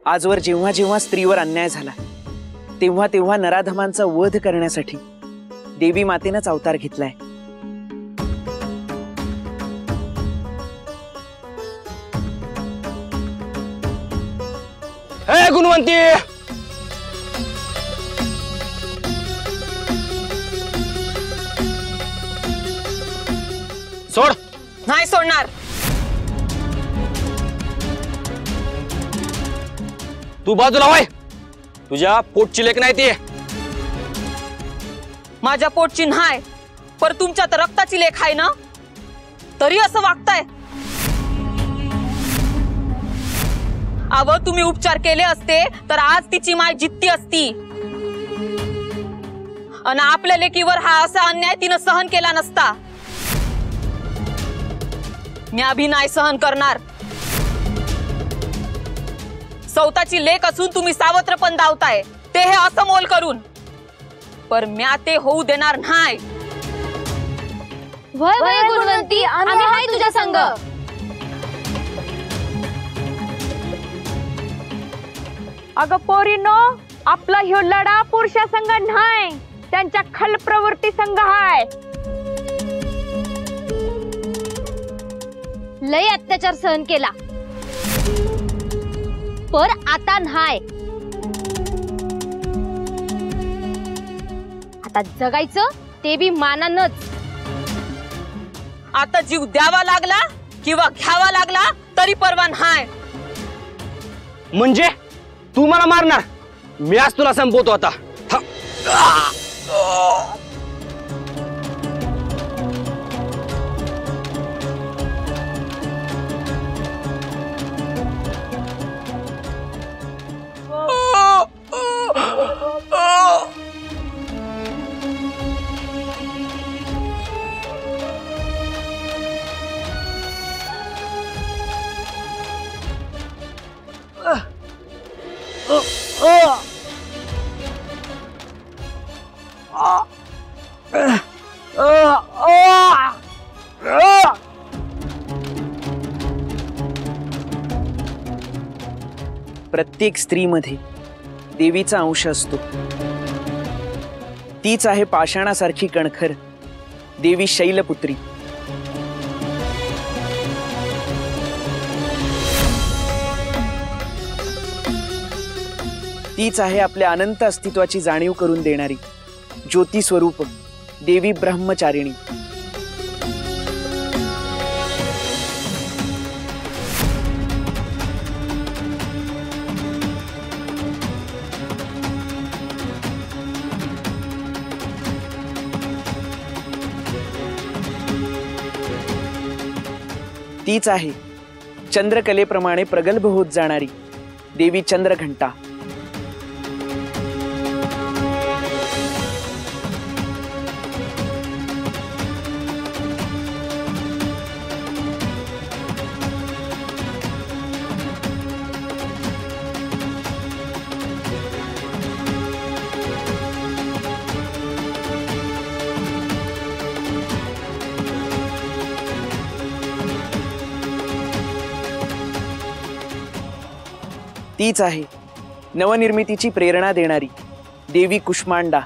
आजवर जेव्हा जेव्हा स्त्रीवर अन्याय झाला तेव्हा तेव्हा नराधमांचा वध करण्यासाठी देवी मातेनंच अवतार घेतलाय। हे गुणवंती, सोड। नाही सोडणार। तू बाजूला व्हाय, तुझ्या पोटची लेक नाही ती। माझ्या पोटची नाही, पर तुमच्या तर रक्ताची लेख आहे ना, तरी असं वागताय। अव तुम्ही उपचार केले असते तर आज तिची माय जित्ती असती आणि आपल्या लेकीवर हा असा अन्याय तिनं सहन केला नसता। मी अभी नाही सहन करणार। सौताची लेक असून तुम्ही सावत्र पण धावताय, ते हे असं मोल करून, पर म्या ते होऊ देणार नाही। वय वय गुणवंती, आम्ही हाय तुझ्या संग। अगं पोरीनो, आपला ह्यो लढा पुरुषा संग नाही, त्यांच्या खल प्रवृत्ती संग हाय। लय अत्याचार सहन केला, पर आता नाही। आता जगायचं ते बी मानानच। आता जीव द्यावा लागला किंवा घ्यावा लागला तरी परवा नाही। म्हणजे तू मला मारणार, मी आज तुला संपवतो आता। प्रत्येक स्त्रीमध्ये देवीचा अंश असतो। तीच आहे पाषाणासारखी कणखर देवी शैलपुत्री। तीच आहे आपल्या अनंत अस्तित्वाची जाणीव करून देणारी ज्योती स्वरूप देवी ब्रह्मचारिणी। तीच आहे चंद्रकलेप्रमाणे प्रगल्भ होत जाणारी देवी चंद्रघंटा। तीच आहे नवनिर्मितीची प्रेरणा देणारी देवी कुष्मांडा।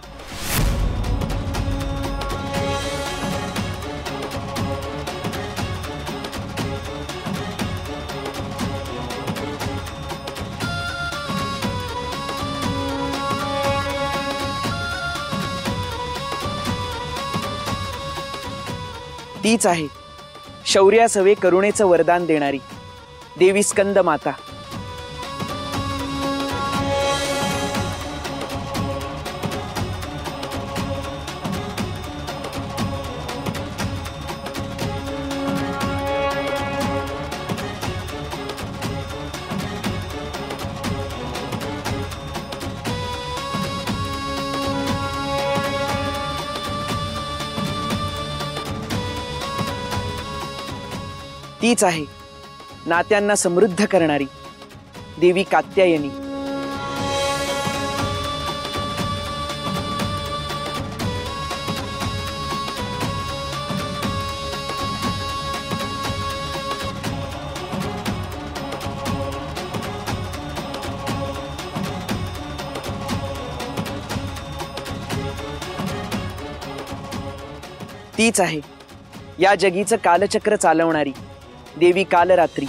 तीच आहे शौर्यासवे करुणेचं वरदान देणारी देवी स्कंद माता। तीच आहे नात्यांना समृद्ध करणारी देवी कात्यायनी। तीच आहे या जगीचं कालचक्र चालवणारी देवी कालरात्री.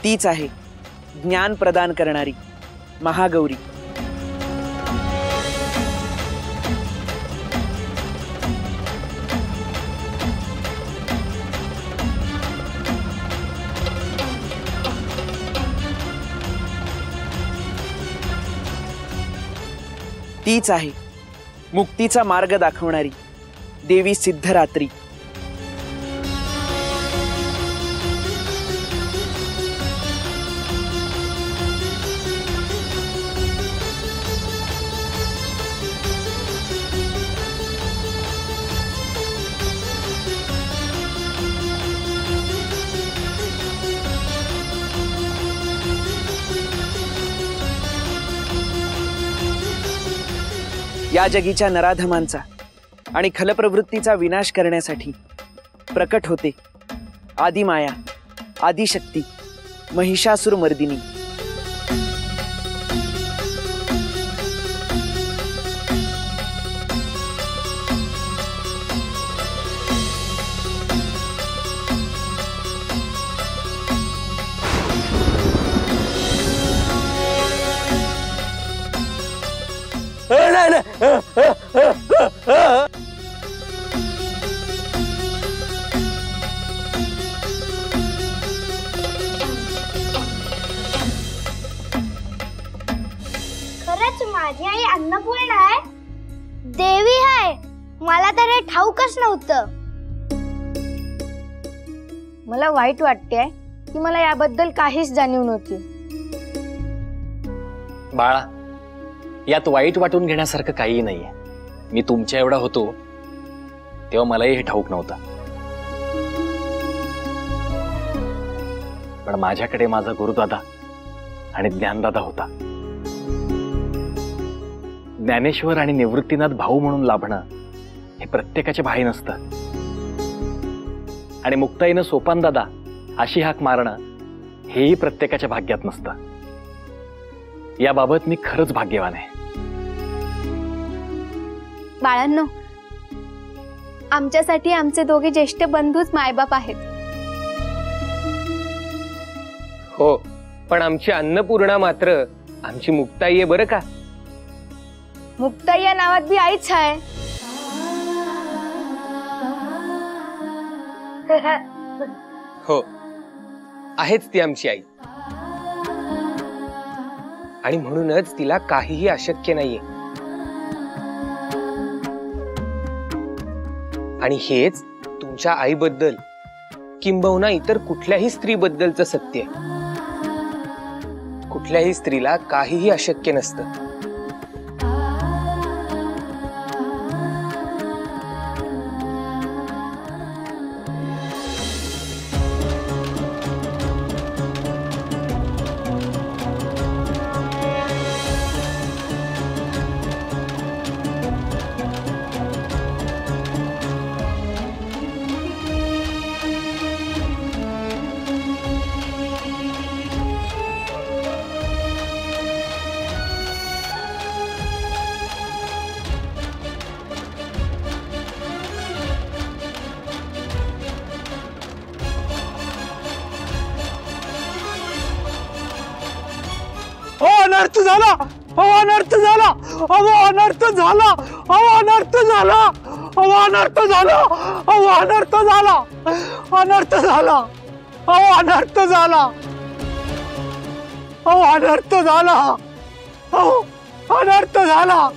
तीच आहे ज्ञान प्रदान करणारी महागौरी. तीच आहे मुक्तीचा मार्ग दाखवणारी देवी सिद्धरात्री. या जगीच्या नराधमांचा आणि खलप्रवृत्तीचा विनाश करण्यासाठी प्रकट होते आदिमाया, आदिशक्ती, महिषासुर मर्दिनी. खरंच माझी आई अन्नपूर्णा आहे, देवी आहे. मला तर हे ठाऊकच नव्हतं. मला वाईट वाटते की मला याबद्दल काहीच जाणीव नव्हती. बाळा, यात वाईट वाटून घेण्यासारखं काहीही नाहीये. मी तुमच्या एवढा होतो तेव्हा मलाही हे ठाऊक नव्हतं, पण माझ्याकडे माझा गुरुदादा आणि ज्ञानदादा होता. ज्ञानेश्वर आणि निवृत्तीनाथ भाऊ म्हणून लाभणं हे प्रत्येकाच्या भाई नसतं, आणि मुक्ताईनं सोपानदादा अशी हाक मारणं हेही प्रत्येकाच्या भाग्यात नसतं. याबाबत मी खरंच भाग्यवान आहे. बाळांनो, आमच्यासाठी आमचे दोघे ज्येष्ठ बंधूच मायबाप आहेत. हो, पण आमची अन्नपूर्णा मात्र आमची मुक्ताई आहे बरं का. मुक्ताई या नावात बी आईच आहे. हो, आहेच ती आमची आई, आणि म्हणूनच तिला काहीही अशक्य नाहीये. आणि हेच तुमच्या आईबद्दल किंबहुना इतर कुठल्याही स्त्रीबद्दलचं सत्य आहे. कुठल्याही स्त्रीला काहीही अशक्य नसतं. अनर्थ झाला, अनर्थ झाला, अनर्थ झाला, अनर्थ झाला, अनर्थ झाला, अनर्थ झाला, अनर्थ झाला, अनर्थ झाला, अनर्थ झाला, अनर्थ झाला.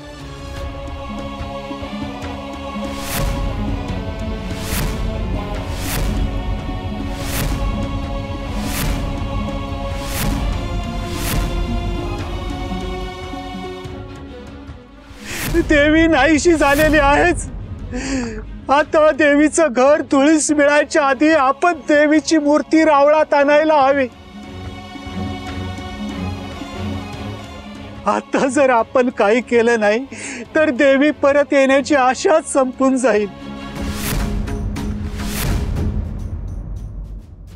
देवी नाहीशी झालेली आहेच. आता देवीचं घर तुळीस मिळायच्या आधी आपण देवीची मूर्ती रावळात आणायला हवी. आता जर आपण काही केलं नाही तर देवी परत येण्याची आशाच संपून जाईल.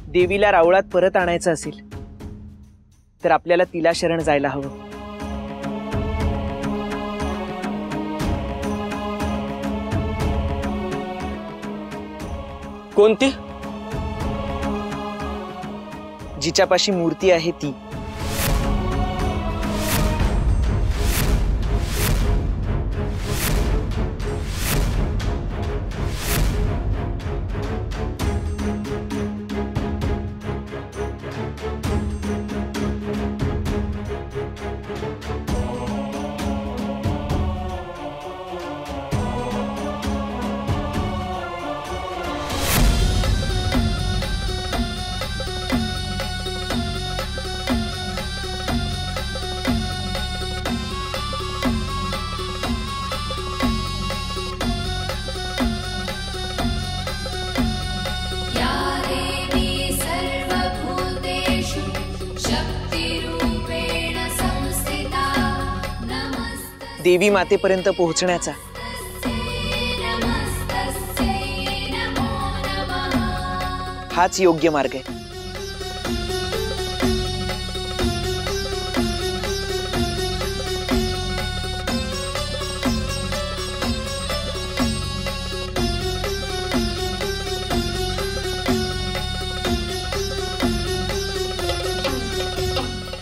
देवीला रावळात परत आणायचं असेल तर आपल्याला तिला शरण जायला हवं. कोणती? जिच्यापाशी मूर्ती आहे ती. देवी मातेपर्यंत पोहोचण्याचा हाच योग्य मार्ग आहे.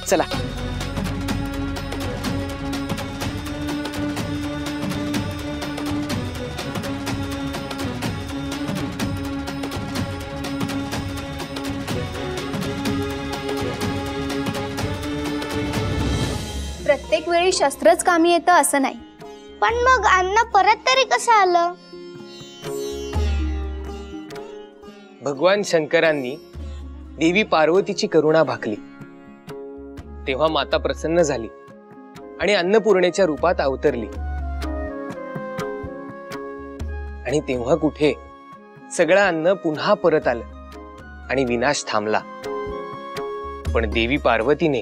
चला. प्रत्येक वेळी शस्त्रच कामी येतं असं नाही. पण मग अन्न परत तरी कसं आलं? भगवान शंकरांनी देवी पार्वतीची करुणा भाकली तेव्हा माता प्रसन्न झाली आणि अन्नपूर्णेच्या रूपात अवतरली. आणि तेव्हा कुठे सगळं अन्न पुन्हा परत आलं आणि विनाश थांबला. पण देवी पार्वतीने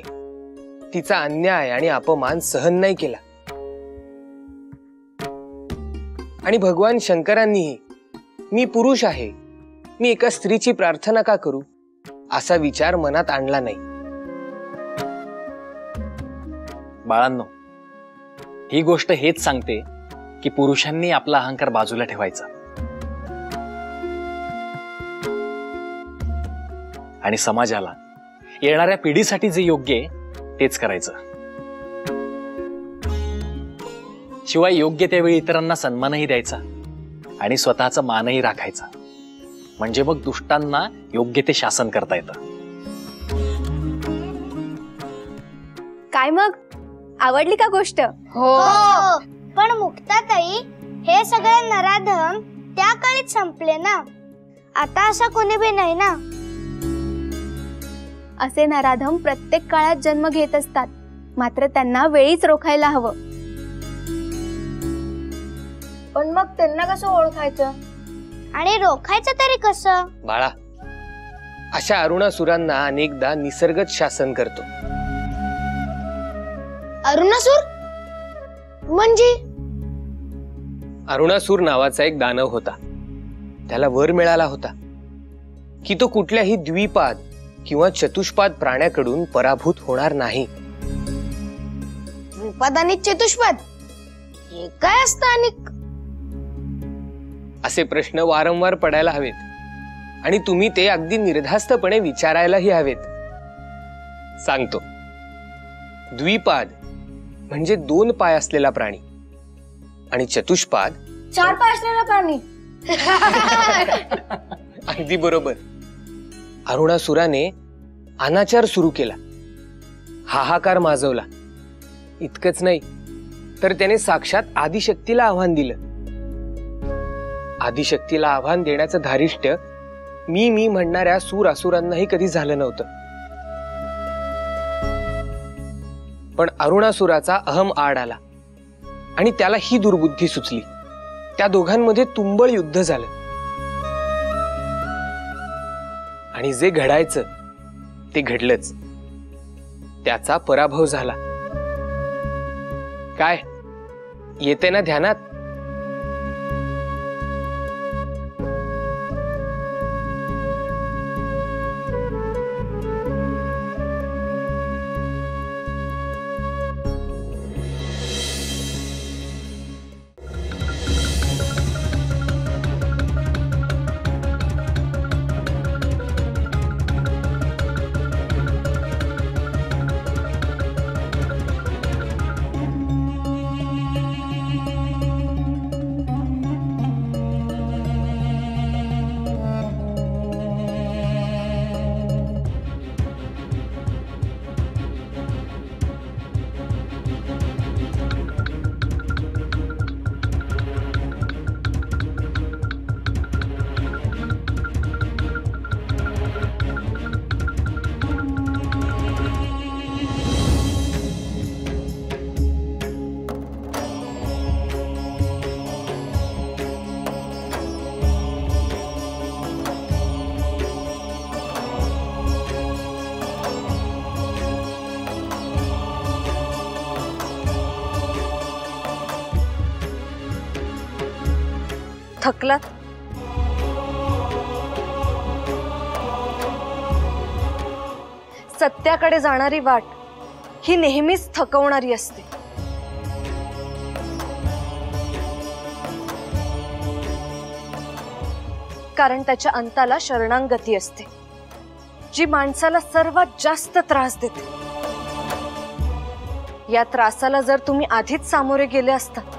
तिचा अन्याय आणि अपमान सहन नाही केला. आणि भगवान शंकरांनीही मी पुरुष आहे, मी एका स्त्रीची प्रार्थना का करू असा विचार मनात आणला नाही. बाळांनो, ही गोष्ट हेच सांगते की पुरुषांनी आपला अहंकार बाजूला ठेवायचा आणि समाजाला येणाऱ्या पिढीसाठी जे योग्य आहे तेच करायचं. शिवाय योग्य त्यावेळी इतरांना सन्मानही द्यायचा आणि स्वतःचा मानही राखायचा. म्हणजे मग दुष्टांना योग्य ते शासन करता येतं. काय मग, आवडली का गोष्ट? हो. पण मुक्ताताई, हे सगळे नराधम त्या काळीत संपले ना. आता असा कोणी बी नाही ना. असे नराधम प्रत्येक काळात जन्म घेत असतात, मात्र त्यांना वेळीच रोखायला हवं. पण मग त्यांना कसं ओळखायचं आणि रोखायचं तरी कसं? बाळा, अशा अरुणासुरांना अनेकदा निसर्गच शासन करतो. अरुणासुर म्हणजे? अरुणासुर नावाचा एक दानव होता. त्याला वर मिळाला होता की तो कुठल्याही द्विपाद किंवा चतुष्पाद प्राण्याकडून पराभूत होणार नाही. द्विपाद आणि चतुष्पाद हे काय असतं? आणि असे प्रश्न वारंवार पडायला हवेत आणि तुम्ही ते अगदी निर्धास्तपणे विचारायलाही हवेत. सांगतो. द्विपाद म्हणजे 2 पाय असलेला प्राणी आणि चतुष्पाद 4 पाय असलेला प्राणी. अगदी बरोबर. अरुणासुराने अनाचार सुरू केला, हाहाकार माजवला. इतकंच नाही तर त्याने साक्षात आदिशक्तीला आव्हान दिलं. आदिशक्तीला आव्हान देण्याचं धारिष्ट्य मी म्हणणाऱ्या सूर असुरांनाही कधी झालं नव्हतं. पण अरुणासुराचा अहम आड आला आणि त्याला ही दुर्बुद्धी सुचली त्या दोघांमध्ये तुंबळ युद्ध झालं आणि जे घडायचं ते घडलंच. त्याचा पराभव झाला. काय येते ना ध्यानात? थकलात? सत्याकडे जाणारी वाट ही नेहमीच थकवणारी असते. कारण त्याच्या अंताला शरणागती असते, जी माणसाला सर्वात जास्त त्रास देते. या त्रासाला जर तुम्ही आधीच सामोरे गेले असतात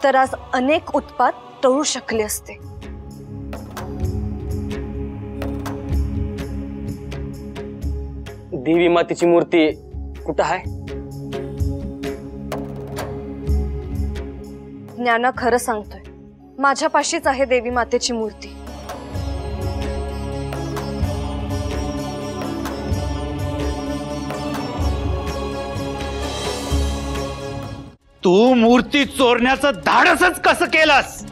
तर आज अनेक उत्पात टळू शकले असते. देवी मातेची मूर्ती कुठं आहे? ज्ञाना खरं सांगतोय, माझ्यापाशीच आहे देवी मातेची मूर्ती. तू मूर्ती चोरण्याचं धाडसच कसं केलंस?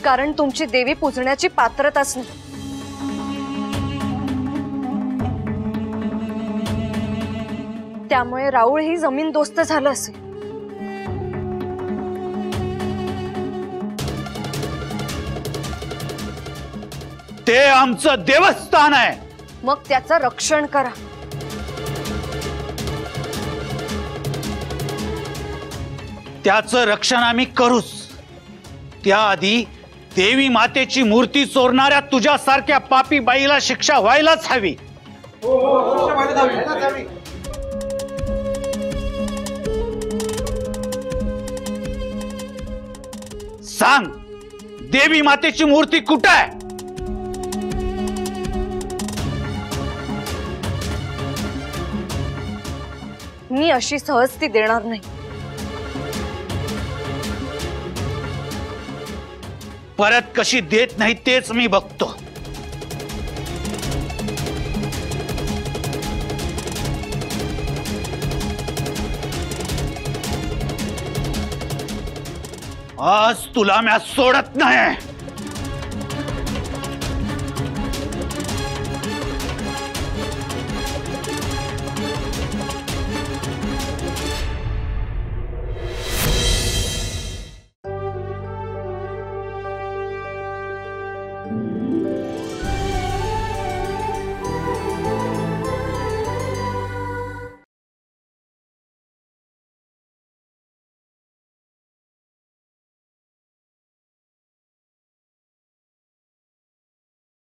कारण तुमची देवी पूजण्याची पात्रताच नाही. त्यामुळे राहुल ही जमीन दोस्त झालं असेल. ते आमचं देवस्थान आहे. मग त्याचं रक्षण करा. त्याचं रक्षण आम्ही करूच. त्याआधी देवी मातेची मूर्ती चोरणाऱ्या तुझ्यासारख्या पापी बाईला शिक्षा व्हायलाच हवी. सांग, देवी मातेची मूर्ती कुठे आहे? मी अशी सहज ती देणार नाही. परत कशी देत नाही तेच मी बघतो. आज तुला मी सोडत नाही.